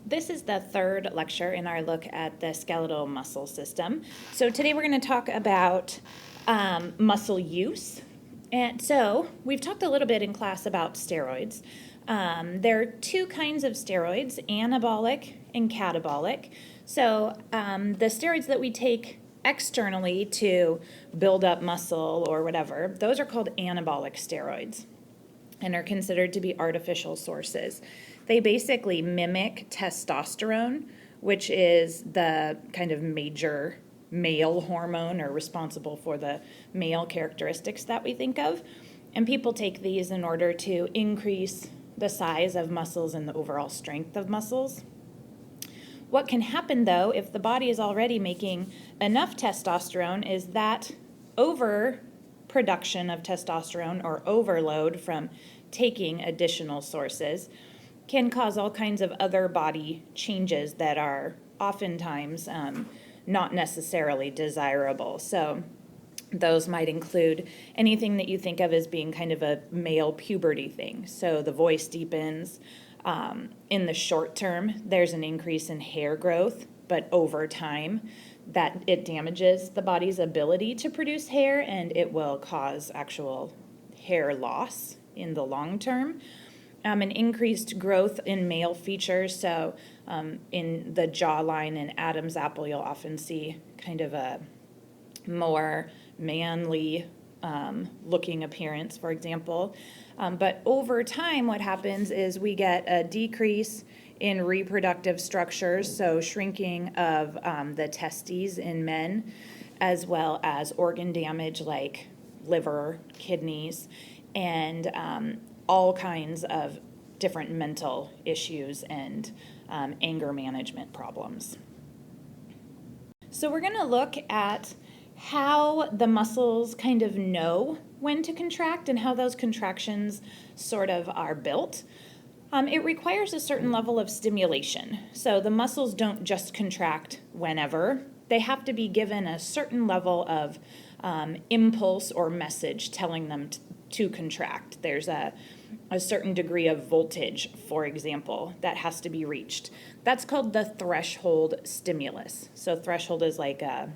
This is the third lecture in our look at the skeletal muscle system. So today we're going to talk about muscle use. And so we've talked a little bit in class about steroids. There are two kinds of steroids, anabolic and catabolic. So the steroids that we take externally to build up muscle or whatever, those are called anabolic steroids and are considered to be artificial sources. They basically mimic testosterone, which is the kind of major male hormone or responsible for the male characteristics that we think of. And people take these in order to increase the size of muscles and the overall strength of muscles. What can happen, though, if the body is already making enough testosterone is that overproduction of testosterone or overload from taking additional sources can cause all kinds of other body changes that are oftentimes not necessarily desirable. So those might include anything that you think of as being kind of a male puberty thing. So the voice deepens. In the short term, there's an increase in hair growth, but over time, that it damages the body's ability to produce hair, and it will cause actual hair loss in the long term. An increased growth in male features, so in the jawline and Adam's apple, you'll often see kind of a more manly looking appearance, for example. But over time, what happens is we get a decrease in reproductive structures, so shrinking of the testes in men, as well as organ damage like liver, kidneys, and all kinds of different mental issues and anger management problems. So we're going to look at how the muscles kind of know when to contract and how those contractions sort of are built. It requires a certain level of stimulation. So the muscles don't just contract whenever. They have to be given a certain level of impulse or message telling them to contract. There's a certain degree of voltage, for example, that has to be reached. That's called the threshold stimulus. So threshold is like a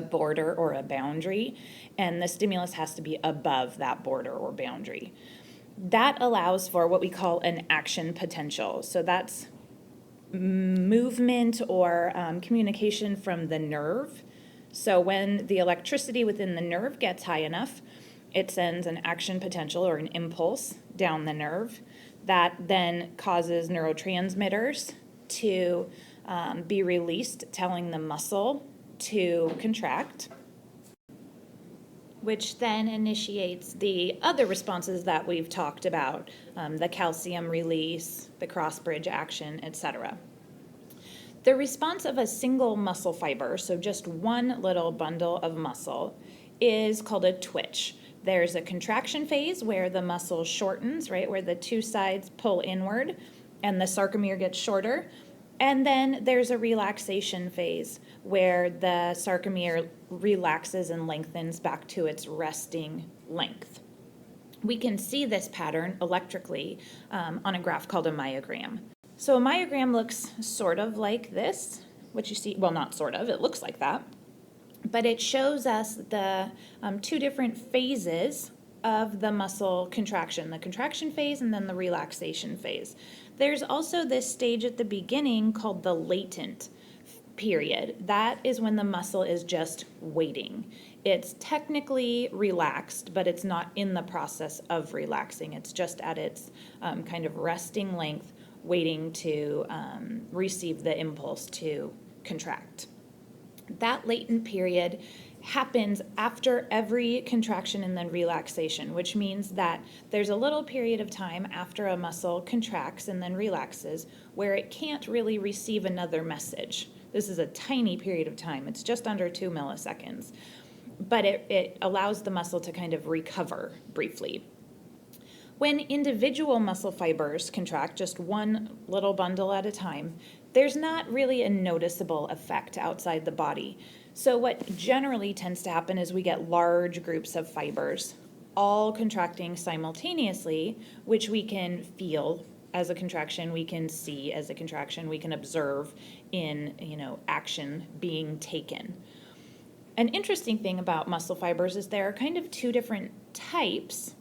border or a boundary, and the stimulus has to be above that border or boundary. That allows for what we call an action potential. So that's movement or communication from the nerve. So when the electricity within the nerve gets high enough, it sends an action potential or an impulse down the nerve that then causes neurotransmitters to be released, telling the muscle to contract, which then initiates the other responses that we've talked about, the calcium release, the cross-bridge action, etc. The response of a single muscle fiber, so just one little bundle of muscle, is called a twitch. There's a contraction phase where the muscle shortens, right, where the two sides pull inward and the sarcomere gets shorter. And then there's a relaxation phase where the sarcomere relaxes and lengthens back to its resting length. We can see this pattern electrically on a graph called a myogram. So a myogram looks sort of like this, what you see, well, not sort of, it looks like that. But it shows us the two different phases of the muscle contraction, the contraction phase and then the relaxation phase. There's also this stage at the beginning called the latent period. That is when the muscle is just waiting. It's technically relaxed, but it's not in the process of relaxing. It's just at its kind of resting length, waiting to receive the impulse to contract. That latent period happens after every contraction and then relaxation, which means that there's a little period of time after a muscle contracts and then relaxes where it can't really receive another message. This is a tiny period of time. It's just under 2 milliseconds. But it allows the muscle to kind of recover briefly. When individual muscle fibers contract, just one little bundle at a time, there's not really a noticeable effect outside the body. So what generally tends to happen is we get large groups of fibers all contracting simultaneously, which we can feel as a contraction, we can see as a contraction, we can observe in, action being taken. An interesting thing about muscle fibers is there are kind of two different types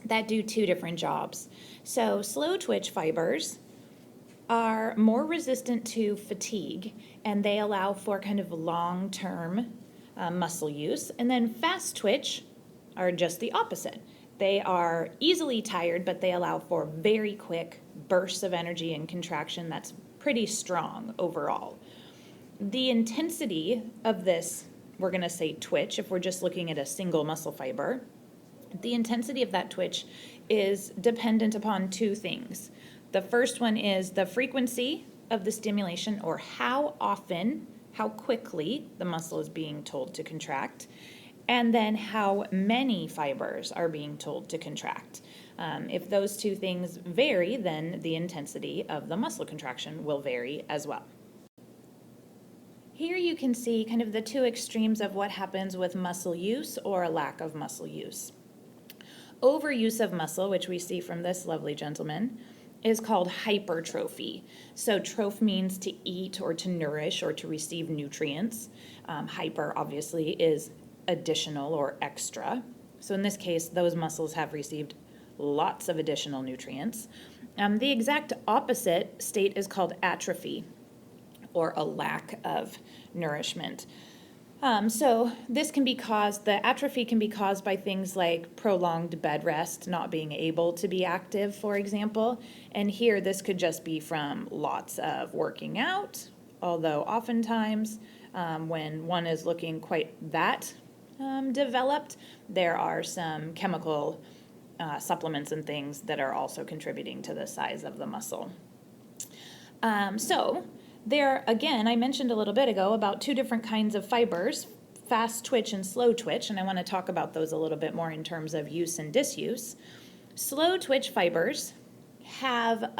that do two different jobs. So slow twitch fibers are more resistant to fatigue, and they allow for kind of long-term muscle use. And then fast twitch are just the opposite. They are easily tired, but they allow for very quick bursts of energy and contraction that's pretty strong overall. The intensity of this, we're going to say twitch, if we're just looking at a single muscle fiber, the intensity of that twitch is dependent upon two things. The first one is the frequency of the stimulation, or how often, how quickly the muscle is being told to contract, and then how many fibers are being told to contract. If those two things vary, then the intensity of the muscle contraction will vary as well. Here you can see kind of the two extremes of what happens with muscle use or a lack of muscle use. Overuse of muscle, which we see from this lovely gentleman, is called hypertrophy. So troph means to eat or to nourish or to receive nutrients. Hyper obviously is additional or extra. So in this case, those muscles have received lots of additional nutrients. The exact opposite state is called atrophy, or a lack of nourishment. So this can be caused, the atrophy can be caused by things like prolonged bed rest, not being able to be active, for example. And here this could just be from lots of working out, although oftentimes when one is looking quite that developed, there are some chemical supplements and things that are also contributing to the size of the muscle. There, again, I mentioned a little bit ago about two different kinds of fibers, fast twitch and slow twitch, and I want to talk about those a little bit more in terms of use and disuse. Slow twitch fibers have,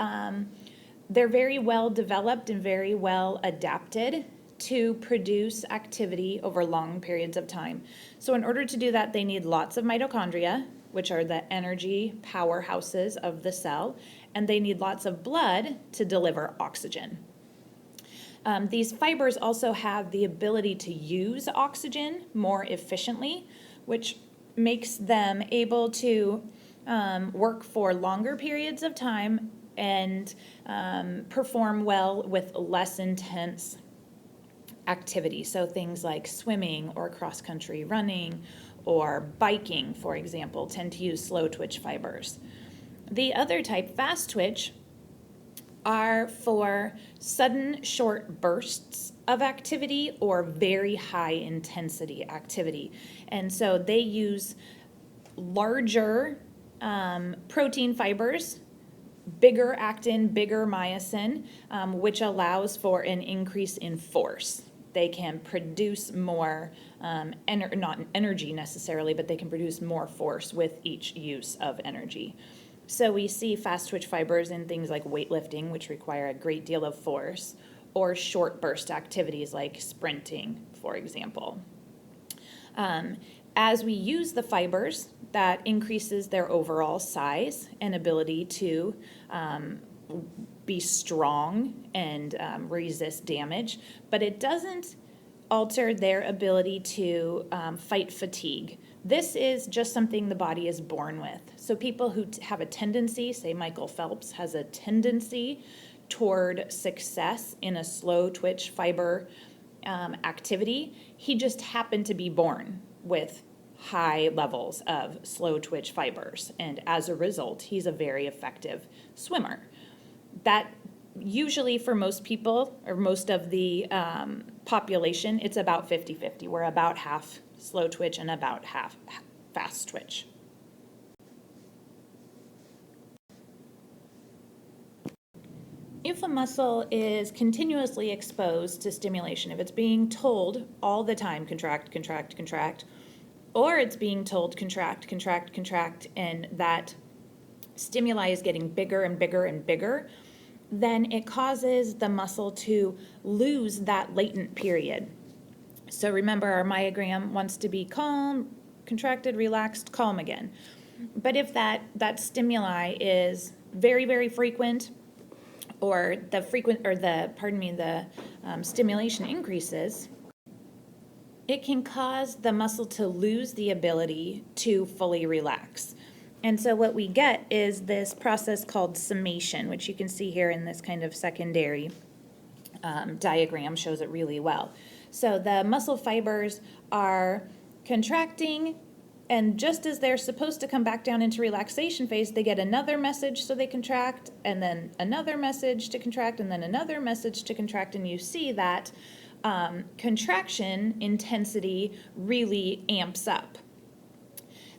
they're very well developed and very well adapted to produce activity over long periods of time. So in order to do that, they need lots of mitochondria, which are the energy powerhouses of the cell, and they need lots of blood to deliver oxygen. These fibers also have the ability to use oxygen more efficiently, which makes them able to work for longer periods of time and perform well with less intense activity. So things like swimming or cross-country running or biking, for example, tend to use slow twitch fibers. The other type, fast twitch, are for sudden short bursts of activity or very high intensity activity. And so they use larger protein fibers, bigger actin, bigger myosin, which allows for an increase in force. They can produce more, not energy necessarily, but they can produce more force with each use of energy. So we see fast twitch fibers in things like weightlifting, which require a great deal of force, or short burst activities like sprinting, for example. As we use the fibers, that increases their overall size and ability to be strong and resist damage, but it doesn't alter their ability to fight fatigue. This is just something the body is born with. So people who have a tendency, say Michael Phelps has a tendency toward success in a slow twitch fiber activity, he just happened to be born with high levels of slow twitch fibers, and as a result, he's a very effective swimmer. That usually for most people, or most of the population, it's about 50-50. We're about half slow twitch and about half fast twitch. If a muscle is continuously exposed to stimulation, if it's being told all the time, contract, contract, contract, or it's being told contract, contract, contract, and that stimuli is getting bigger and bigger and bigger, then it causes the muscle to lose that latent period. So remember, our myogram wants to be calm, contracted, relaxed, calm again. But if that stimuli is very, very frequent, or the stimulation increases, it can cause the muscle to lose the ability to fully relax. And so what we get is this process called summation, which you can see here in this kind of secondary diagram, shows it really well. So the muscle fibers are contracting, and just as they're supposed to come back down into relaxation phase, they get another message, so they contract, and then another message to contract, and then another message to contract, and you see that contraction intensity really amps up.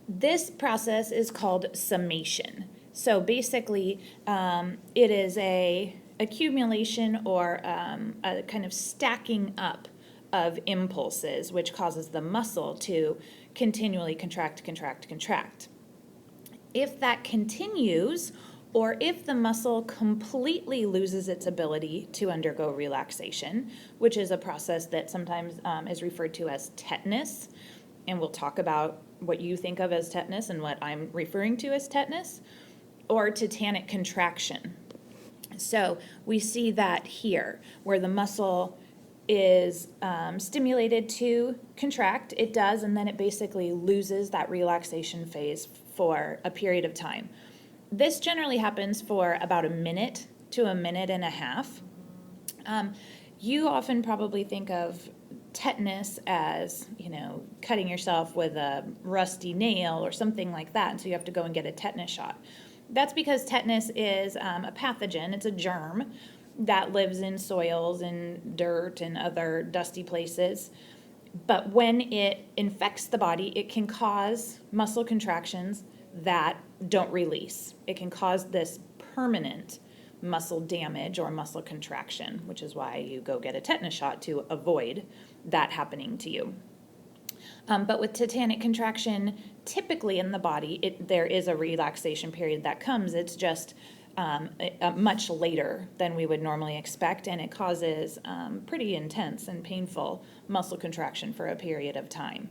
This process is called summation. So basically, it is a accumulation or a kind of stacking up of impulses, which causes the muscle to continually contract. If that continues, or if the muscle completely loses its ability to undergo relaxation, which is a process that sometimes is referred to as tetanus, and we'll talk about what you think of as tetanus and what I'm referring to as tetanus, or tetanic contraction. So we see that here, where the muscle is stimulated to contract, it does, and then it basically loses that relaxation phase for a period of time. This generally happens for about a minute to a minute and a half. You often probably think of tetanus as, cutting yourself with a rusty nail or something like that, and so you have to go and get a tetanus shot. That's because tetanus is a pathogen. It's a germ that lives in soils and dirt and other dusty places. But when it infects the body, it can cause muscle contractions that don't release. It can cause this permanent muscle damage or muscle contraction, which is why you go get a tetanus shot, to avoid that happening to you. But with tetanic contraction, typically in the body, there is a relaxation period that comes. It's just much later than we would normally expect, and it causes pretty intense and painful muscle contraction for a period of time.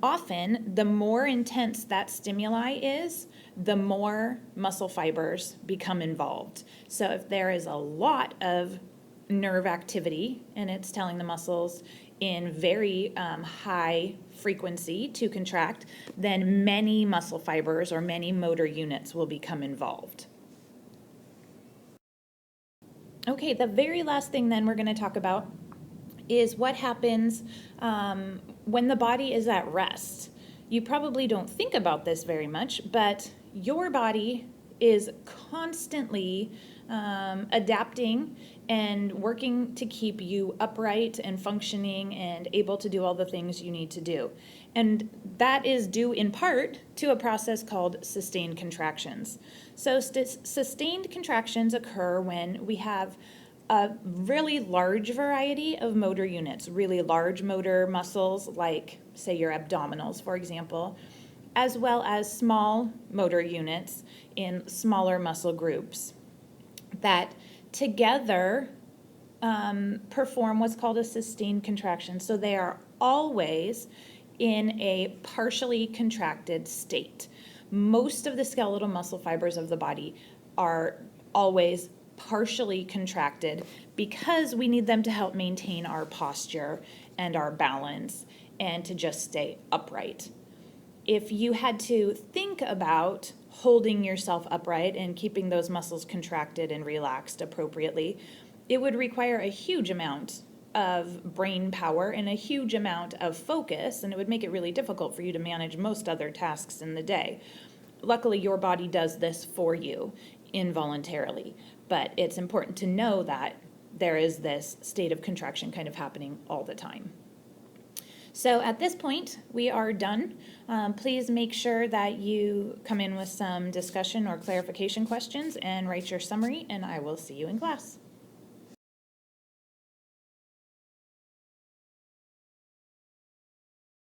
Often, the more intense that stimuli is, the more muscle fibers become involved. So if there is a lot of nerve activity and it's telling the muscles in very high frequency to contract, then many muscle fibers or many motor units will become involved. Okay, the very last thing then we're going to talk about is what happens when the body is at rest. You probably don't think about this very much, but your body is constantly adapting and working to keep you upright and functioning and able to do all the things you need to do. And that is due in part to a process called sustained contractions. So sustained contractions occur when we have a really large variety of motor units, really large motor muscles, like, say, your abdominals, for example, as well as small motor units in smaller muscle groups that together perform what's called a sustained contraction. So they are always in a partially contracted state. Most of the skeletal muscle fibers of the body are always partially contracted because we need them to help maintain our posture and our balance and to just stay upright. If you had to think about holding yourself upright and keeping those muscles contracted and relaxed appropriately, it would require a huge amount of brain power and a huge amount of focus, and it would make it really difficult for you to manage most other tasks in the day. Luckily, your body does this for you involuntarily, but it's important to know that there is this state of contraction kind of happening all the time. So at this point, we are done. Please make sure that you come in with some discussion or clarification questions and write your summary, and I will see you in class.